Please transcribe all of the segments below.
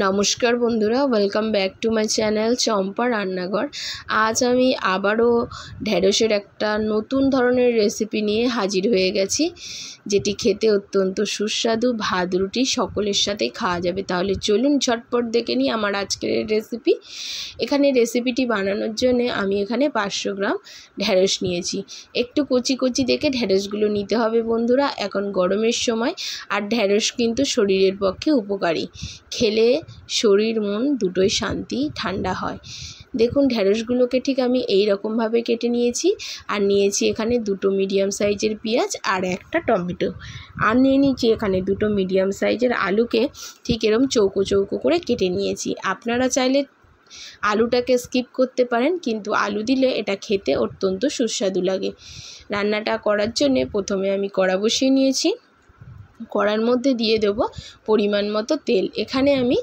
নমস্কার বন্ধুরা, welcome back to my channel Champa Rannaghar. আজ আমি আবারও ঢ্যাঁড়সের একটা নতুন ধরনের রেসিপি নিয়ে হাজির হয়ে গেছি, যেটি খেতে অত্যন্ত সুস্বাদু, ভাত রুটি সকলের সাথে খাওয়া যাবে। তাহলে চলুন ঝটপট দেখে নিই আমার আজকের রেসিপি। এখানে রেসিপিটি বানানোর জন্য আমি এখানে 500 গ্রাম ঢ্যাঁড়স নিয়েছি। একটু কচি কচি দেখে ঢ্যাঁড়সগুলো নিতে হবে বন্ধুরা, এখন গরমের সময়। আর ঢ্যাঁড়স কিন্তু শরীরের পক্ষে উপকারী, খেলে শরীর মন দুটোই শান্তি ঠান্ডা হয়। দেখুন ঢ্যাঁড়সগুলোকে ঠিক আমি এই রকমভাবে কেটে নিয়েছি। আর নিয়েছি এখানে দুটো মিডিয়াম সাইজের পেঁয়াজ আর একটা টমেটো। আর নিয়ে নিয়েছি এখানে দুটো মিডিয়াম সাইজের আলুকে ঠিক এরকম চৌকো চৌকো করে কেটে নিয়েছি। আপনারা চাইলে আলুটাকে স্কিপ করতে পারেন, কিন্তু আলু দিলে এটা খেতে অত্যন্ত সুস্বাদু লাগে। রান্নাটা করার জন্যে প্রথমে আমি কড়া বসিয়ে নিয়েছি। কড়ার মধ্যে দিয়ে দেব পরিমাণ মতো তেল। এখানে আমি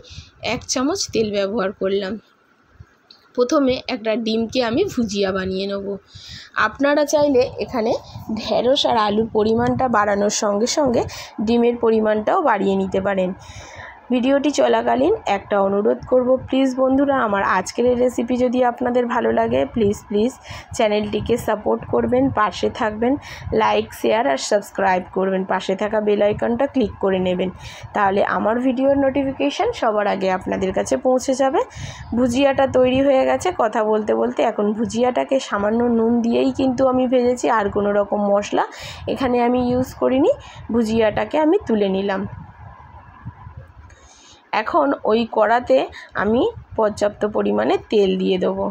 1 চামচ তেল ব্যবহার করলাম। প্রথমে একটা ডিমকে আমি ভুজিয়া বানিয়ে নেব। আপনারা চাইলে এখানে ঢ্যাঁড়স আর আলুর পরিমাণটা বাড়ানোর সঙ্গে সঙ্গে ডিমের পরিমাণটাও বাড়িয়ে নিতে পারেন। ভিডিওটি চলাকালীন একটা অনুরোধ করব, প্লিজ বন্ধুরা, আমার আজকের এই রেসিপি যদি আপনাদের ভালো লাগে প্লিজ চ্যানেলটিকে সাপোর্ট করবেন, পাশে থাকবেন, লাইক শেয়ার আর সাবস্ক্রাইব করবেন, পাশে থাকা বেল আইকনটা ক্লিক করে নেবেন, তাহলে আমার ভিডিওর নোটিফিকেশান সবার আগে আপনাদের কাছে পৌঁছে যাবে। ভুজিয়াটা তৈরি হয়ে গেছে। কথা বলতে বলতে এখন ভুজিয়াটাকে সামান্য নুন দিয়েই কিন্তু আমি ভেজেছি, আর কোনো রকম মশলা এখানে আমি ইউজ করিনি। ভুজিয়াটাকে আমি তুলে নিলাম। এখন ওই কড়াতে আমি পর্যাপ্ত পরিমাণে তেল দিয়ে দেবো।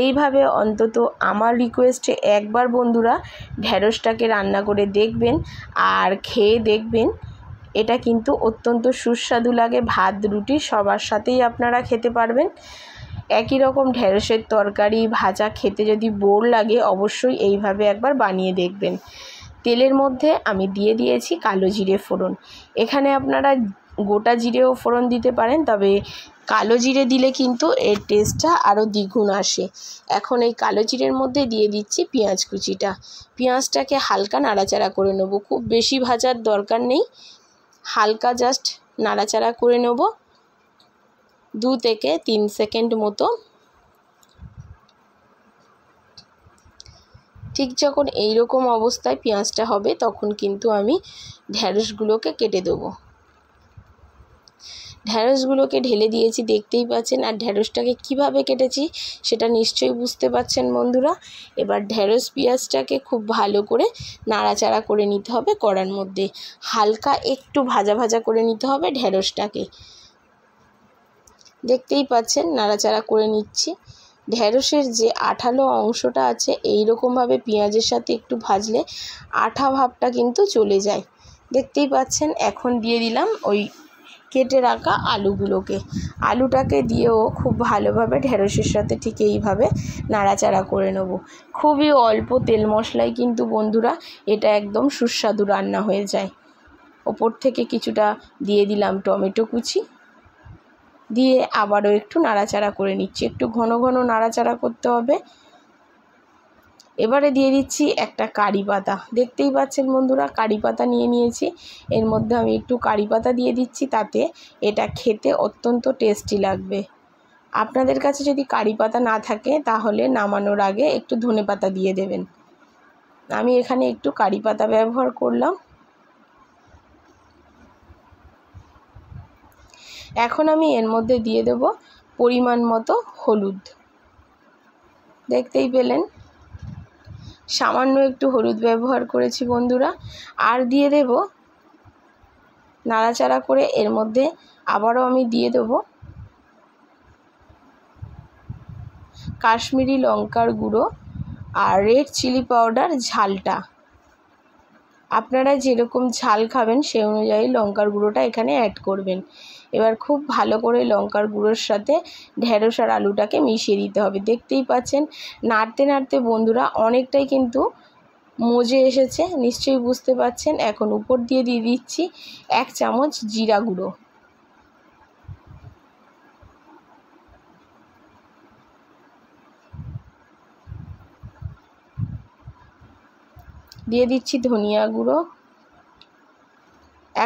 এইভাবে অন্তত আমার রিকোয়েস্টে একবার বন্ধুরা ঢ্যাঁড়সটাকে রান্না করে দেখবেন আর খেয়ে দেখবেন। এটা কিন্তু অত্যন্ত সুস্বাদু লাগে, ভাত রুটি সবার সাথেই আপনারা খেতে পারবেন। একই রকম ঢ্যাঁড়সের তরকারি ভাজা খেতে যদি বোর লাগে অবশ্যই এইভাবে একবার বানিয়ে দেখবেন। তেলের মধ্যে আমি দিয়ে দিয়েছি কালো জিরে ফোড়ন। এখানে আপনারা গোটা জিরেও ফোড়ন দিতে পারেন, তবে কালো জিরে দিলে কিন্তু এর টেস্টটা আরও দ্বিগুণ আসে। এখন এই কালো জিরের মধ্যে দিয়ে দিচ্ছি পেঁয়াজ কুচিটা। পেঁয়াজটাকে হালকা নাড়াচাড়া করে নেব, খুব বেশি ভাজার দরকার নেই, হালকা জাস্ট নাড়াচাড়া করে নেব 2 থেকে 3 সেকেন্ড মতো। ঠিক যখন এই রকম অবস্থায় পেঁয়াজটা হবে তখন কিন্তু আমি ঢ্যাঁড়সগুলোকে কেটে দেবো। ঢ্যাঁড়সগুলোকে ঢেলে দিয়েছি, দেখতেই পাচ্ছেন। আর ঢ্যাঁড়সটাকে কিভাবে কেটেছি সেটা নিশ্চয়ই বুঝতে পারছেন বন্ধুরা। এবার ঢ্যাঁড়স পেঁয়াজটাকে খুব ভালো করে নাড়াচাড়া করে নিতে হবে কড়ার মধ্যে, হালকা একটু ভাজা ভাজা করে নিতে হবে ঢ্যাঁড়সটাকে। দেখতেই পাচ্ছেন নাড়াচাড়া করে নিচ্ছি। ঢ্যাঁড়সের যে আঠালো অংশটা আছে এই রকমভাবে পেঁয়াজের সাথে একটু ভাজলে আঠা ভাবটা কিন্তু চলে যায়। দেখতেই পাচ্ছেন। এখন দিয়ে দিলাম ওই কেটে রাখা আলুগুলোকে। আলুটাকে দিয়েও খুব ভালোভাবে ঢ্যাঁড়সের সাথে ঠিক এইভাবে নাড়াচাড়া করে নেব। খুবই অল্প তেল মশলায় কিন্তু বন্ধুরা এটা একদম সুস্বাদু রান্না হয়ে যায়। ওপর থেকে কিছুটা দিয়ে দিলাম টমেটো কুচি, দিয়ে আবারও একটু নাড়াচাড়া করে নিচ্ছি। একটু ঘন ঘন নাড়াচাড়া করতে হবে। এবারে দিয়ে দিচ্ছি একটা কারি পাতা। দেখতেই পাচ্ছেন বন্ধুরা কারি পাতা নিয়ে নিয়েছি। এর মধ্যে আমি একটু কারি পাতা দিয়ে দিচ্ছি, তাতে এটা খেতে অত্যন্ত টেস্টি লাগবে। আপনাদের কাছে যদি কারি পাতা না থাকে তাহলে নামানোর আগে একটু ধনেপাতা দিয়ে দেবেন। আমি এখানে একটু কারি পাতা ব্যবহার করলাম। এখন আমি এর মধ্যে দিয়ে দেব পরিমাণ মতো হলুদ। দেখতেই পেলেন সামান্য একটু হলুদ ব্যবহার করেছি বন্ধুরা। আর দিয়ে দেব নাড়াচাড়া করে এর মধ্যে আবারও আমি দিয়ে দেব কাশ্মীরি লঙ্কার গুঁড়ো আর রেড চিলি পাউডার। ঝালটা আপনারা যেরকম ঝাল খাবেন সেই অনুযায়ী লঙ্কার গুঁড়োটা এখানে অ্যাড করবেন। এবার খুব ভালো করে লঙ্কার গুঁড়োর সাথে ঢ্যাঁড়স আর আলুটাকে মিশিয়ে দিতে হবে। দেখতেই পাচ্ছেন নাড়তে নাড়তে বন্ধুরা অনেকটাই কিন্তু মজে এসেছে, নিশ্চয়ই বুঝতে পাচ্ছেন। এখন উপর দিয়ে দিচ্ছি 1 চামচ জিরা গুঁড়ো। দিয়ে দিচ্ছি ধনিয়া গুঁড়ো,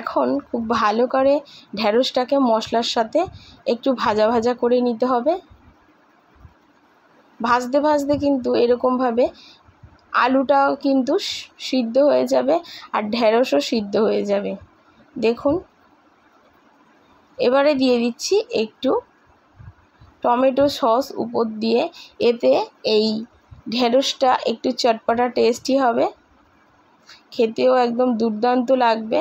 এখন খুব ভালো করে ঢ্যাঁড়সটাকে মশলার সাথে একটু ভাজা ভাজা করে নিতে হবে। ভাজতে ভাজতে কিন্তু এরকমভাবে আলুটাও কিন্তু সিদ্ধ হয়ে যাবে আর ঢ্যাঁড়সও সিদ্ধ হয়ে যাবে। দেখুন, এবারে দিয়ে দিচ্ছি একটু টমেটো সস উপর দিয়ে, এতে এই ঢ্যাঁড়সটা একটু চটপটা টেস্টি হবে, খেতেও একদম দুর্দান্ত লাগবে।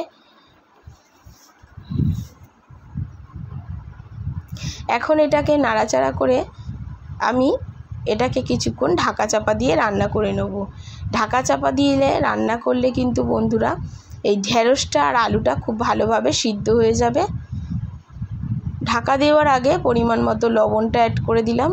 এখন এটাকে নাড়াচাড়া করে আমি এটাকে কিছুক্ষণ ঢাকা চাপা দিয়ে রান্না করে নেব। ঢাকা চাপা দিয়ে রান্না করলে কিন্তু বন্ধুরা এই ঢ্যাঁড়সটা আর আলুটা খুব ভালোভাবে সিদ্ধ হয়ে যাবে। ঢাকা দেওয়ার আগে পরিমাণ মতো লবণটা অ্যাড করে দিলাম।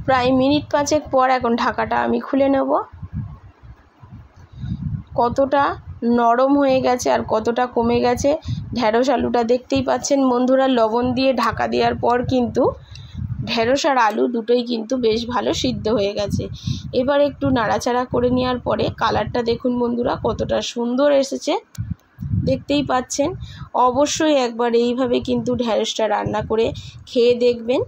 প্রায় মিনিট 5 পর এখন ঢাকাটা আমি খুলে নেব। কতটা নরম হয়ে গেছে আর কতটা কমে গেছে ঢ্যাঁড়স আলুটা দেখতেই পাচ্ছেন বন্ধুরা। লবণ দিয়ে ঢাকা দেওয়ার পর কিন্তু ঢ্যাঁড়স আর আলু দুটোই কিন্তু বেশ ভালো সিদ্ধ হয়ে গেছে। এবার একটু নাড়াচাড়া করে নেওয়ার পরে কালারটা দেখুন বন্ধুরা কতটা সুন্দর এসেছে, দেখতেই পাচ্ছেন। অবশ্যই একবার এইভাবে কিন্তু ঢ্যাঁড়সটা রান্না করে খেয়ে দেখবেন,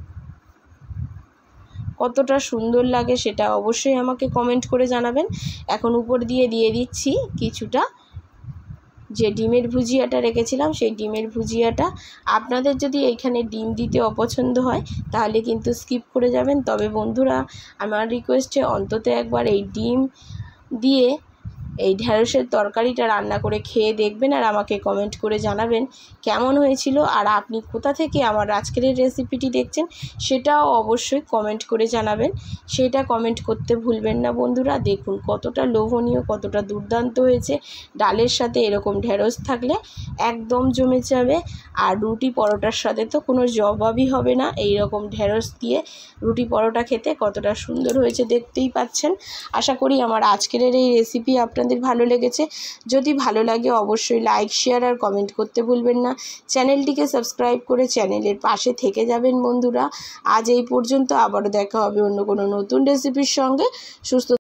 কতটা সুন্দর লাগে সেটা অবশ্যই আমাকে কমেন্ট করে জানাবেন। এখন উপর দিয়ে দিচ্ছি কিছুটা যে ডিমের ভুজিয়াটা রেখেছিলাম, সেই ডিমের ভুজিয়াটা। আপনাদের যদি এইখানে ডিম দিতে অপছন্দ হয় তাহলে কিন্তু স্কিপ করে যাবেন। তবে বন্ধুরা আমার রিকোয়েস্টে অন্তত একবার এই ডিম দিয়ে এই ঢ্যাঁড়সের তরকারিটা রান্না করে খেয়ে দেখবেন আর আমাকে কমেন্ট করে জানাবেন কেমন হয়েছিল। আর আপনি কোথা থেকে আমার আজকের এই রেসিপিটি দেখছেন সেটাও অবশ্যই কমেন্ট করে জানাবেন, সেটা কমেন্ট করতে ভুলবেন না বন্ধুরা। দেখুন কতটা লোভনীয়, কতটা দুর্দান্ত হয়েছে। ডালের সাথে এরকম ঢ্যাঁড়স থাকলে একদম জমে যাবে। আর রুটি পরোটার সাথে তো কোনো জবাবই হবে না। এই রকম ঢ্যাঁড়স দিয়ে রুটি পরোটা খেতে কতটা সুন্দর হয়েছে দেখতেই পাচ্ছেন। আশা করি আমার আজকের এই রেসিপি আপনাদের ভালো লেগেছে। যদি ভালো লাগে অবশ্যই লাইক, শেয়ার আর কমেন্ট করতে ভুলবেন না। চ্যানেলটিকে সাবস্ক্রাইব করে চ্যানেলের পাশে থেকে যাবেন বন্ধুরা। আজ এই পর্যন্ত, আবারও দেখা হবে অন্য কোনো নতুন রেসিপির সঙ্গে। সুস্থ